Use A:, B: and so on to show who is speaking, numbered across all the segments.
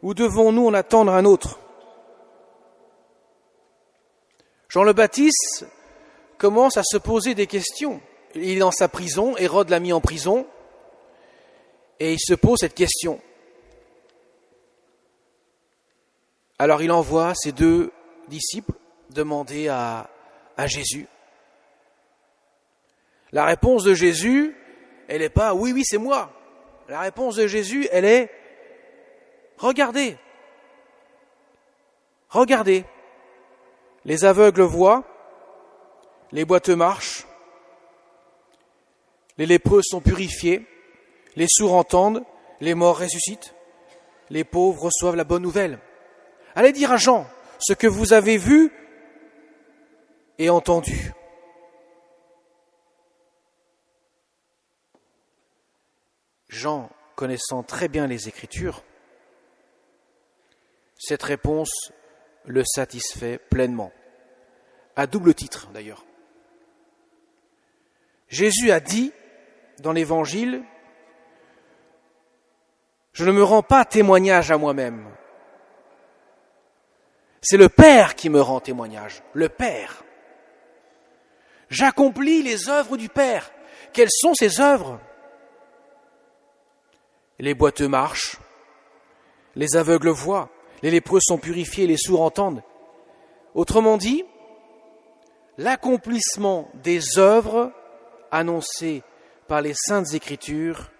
A: ou devons-nous en attendre un autre ? Jean le Baptiste commence à se poser des questions. Il est dans sa prison, Hérode l'a mis en prison, et il se pose cette question. Alors il envoie ses 2 disciples demander à Jésus. La réponse de Jésus, elle n'est pas « oui, oui, c'est moi ». La réponse de Jésus, elle est « regardez, regardez ». Les aveugles voient, les boiteux marchent, les lépreux sont purifiés, les sourds entendent, les morts ressuscitent, les pauvres reçoivent la bonne nouvelle. Allez dire à Jean ce que vous avez vu et entendu. Jean, connaissant très bien les Écritures, cette réponse le satisfait pleinement, à double titre d'ailleurs. Jésus a dit dans l'Évangile « Je ne me rends pas témoignage à moi-même. C'est le Père qui me rend témoignage, le Père. J'accomplis les œuvres du Père. Quelles sont ces œuvres ? Les boiteux marchent, les aveugles voient, les lépreux sont purifiés, les sourds entendent. Autrement dit, l'accomplissement des œuvres annoncées par les Saintes Écritures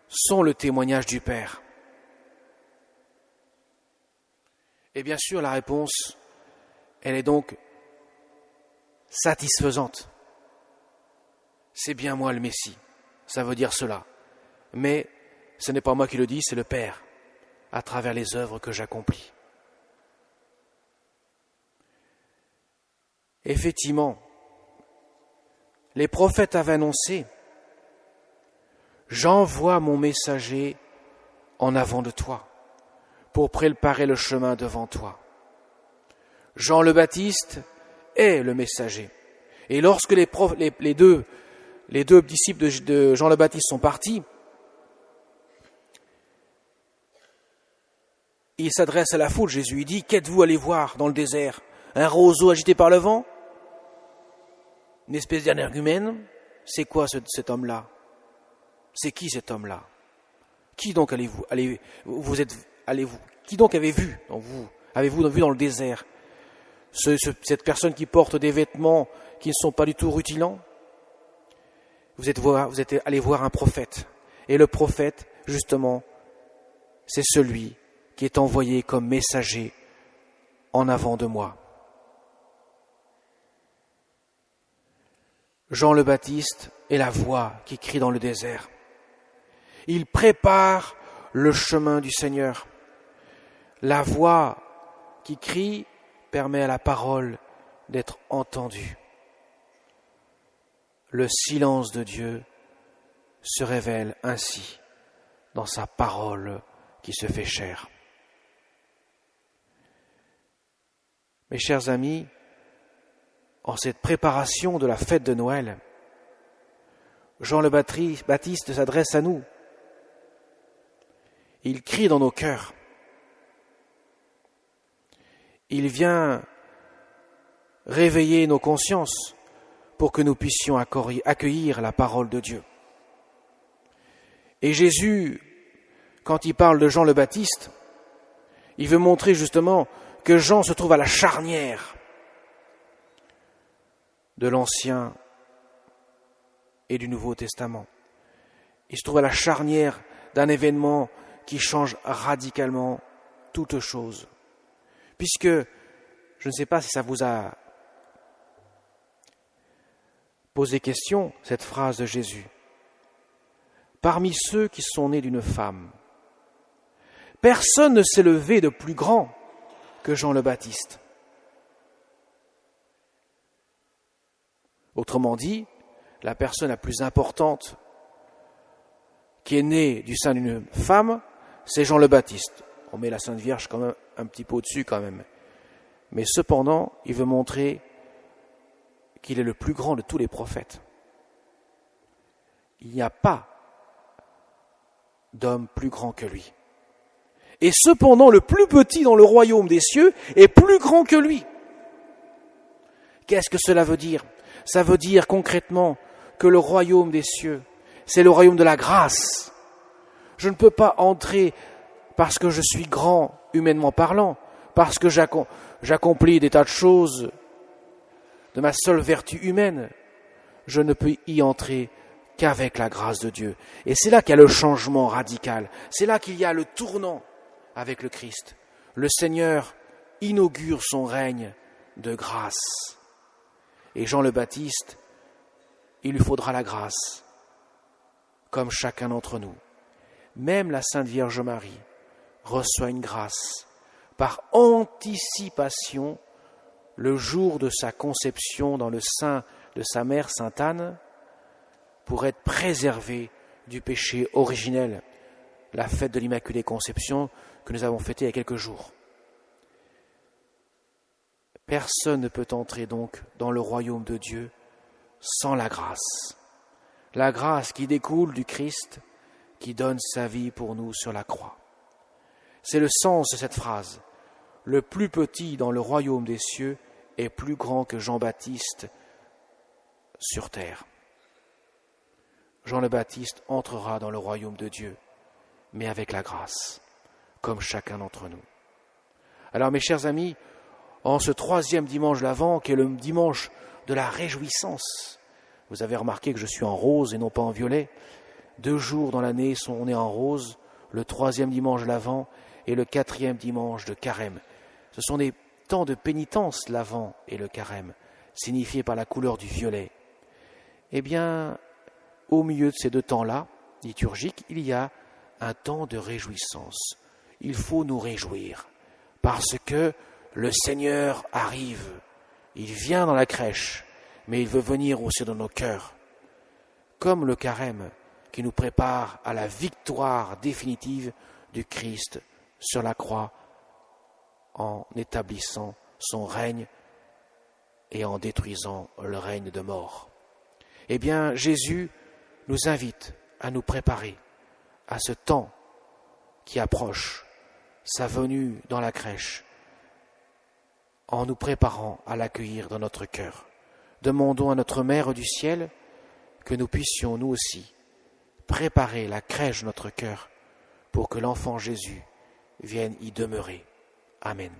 A: sont le témoignage du Père. Et bien sûr, la réponse, elle est donc satisfaisante. C'est bien moi le Messie, ça veut dire cela. Mais ce n'est pas moi qui le dis, c'est le Père, à travers les œuvres que j'accomplis. Effectivement, les prophètes avaient annoncé « J'envoie mon messager en avant de toi, pour préparer le chemin devant toi. » Jean le Baptiste est le messager. Et lorsque les deux disciples de Jean le Baptiste sont partis, il s'adresse à la foule, Jésus, il dit « Qu'êtes-vous allé voir dans le désert ? Un roseau agité par le vent ? Une espèce d'énergumène ? C'est quoi cet homme-là ? C'est qui cet homme-là ? Qui donc qui donc avez-vous vu dans le désert ? Cette personne qui porte des vêtements qui ne sont pas du tout rutilants ? Vous êtes allé voir un prophète. Et le prophète, justement, c'est celui qui est envoyé comme messager en avant de moi. Jean le Baptiste est la voix qui crie dans le désert. Il prépare le chemin du Seigneur. La voix qui crie permet à la parole d'être entendue. Le silence de Dieu se révèle ainsi dans sa parole qui se fait chair. Mes chers amis, en cette préparation de la fête de Noël, Jean le Baptiste s'adresse à nous. Il crie dans nos cœurs. Il vient réveiller nos consciences pour que nous puissions accueillir la parole de Dieu. Et Jésus, quand il parle de Jean le Baptiste, il veut montrer justement que Jean se trouve à la charnière de l'Ancien et du Nouveau Testament. Il se trouve à la charnière d'un événement qui change radicalement toute chose. Puisque, je ne sais pas si ça vous a posé question, cette phrase de Jésus. Parmi ceux qui sont nés d'une femme, personne ne s'est levé de plus grand que Jean le Baptiste. Autrement dit, la personne la plus importante qui est née du sein d'une femme, c'est Jean le Baptiste. On met la Sainte Vierge quand même un petit peu au-dessus quand même. Mais cependant, il veut montrer qu'il est le plus grand de tous les prophètes. Il n'y a pas d'homme plus grand que lui. Et cependant, le plus petit dans le royaume des cieux est plus grand que lui. Qu'est-ce que cela veut dire? Ça veut dire concrètement que le royaume des cieux, c'est le royaume de la grâce. Je ne peux pas entrer parce que je suis grand, humainement parlant, parce que j'accomplis des tas de choses de ma seule vertu humaine. Je ne peux y entrer qu'avec la grâce de Dieu. Et c'est là qu'il y a le changement radical. C'est là qu'il y a le tournant avec le Christ. Le Seigneur inaugure son règne de grâce. Et Jean le Baptiste, il lui faudra la grâce, comme chacun d'entre nous. Même la Sainte Vierge Marie reçoit une grâce par anticipation le jour de sa conception dans le sein de sa mère Sainte Anne pour être préservée du péché originel, la fête de l'Immaculée Conception que nous avons fêtée il y a quelques jours. Personne ne peut entrer donc dans le royaume de Dieu sans la grâce. La grâce qui découle du Christ qui donne sa vie pour nous sur la croix. C'est le sens de cette phrase. Le plus petit dans le royaume des cieux est plus grand que Jean-Baptiste sur terre. Jean le Baptiste entrera dans le royaume de Dieu, mais avec la grâce, comme chacun d'entre nous. Alors mes chers amis, en ce 3e dimanche de l'Avent, qui est le dimanche de la réjouissance, vous avez remarqué que je suis en rose et non pas en violet. 2 jours dans l'année, on est en rose, le 3e dimanche de l'Avent et le 4e dimanche de Carême. Ce sont des temps de pénitence, l'Avent et le Carême, signifiés par la couleur du violet. Eh bien, au milieu de ces 2 temps-là, liturgiques, il y a un temps de réjouissance. Il faut nous réjouir, parce que le Seigneur arrive. Il vient dans la crèche, mais il veut venir aussi dans nos cœurs. Comme le Carême, qui nous prépare à la victoire définitive du Christ sur la croix en établissant son règne et en détruisant le règne de mort. Eh bien, Jésus nous invite à nous préparer à ce temps qui approche, sa venue dans la crèche, en nous préparant à l'accueillir dans notre cœur. Demandons à notre Mère du ciel que nous puissions, nous aussi, préparer la crèche de notre cœur pour que l'enfant Jésus vienne y demeurer. Amen.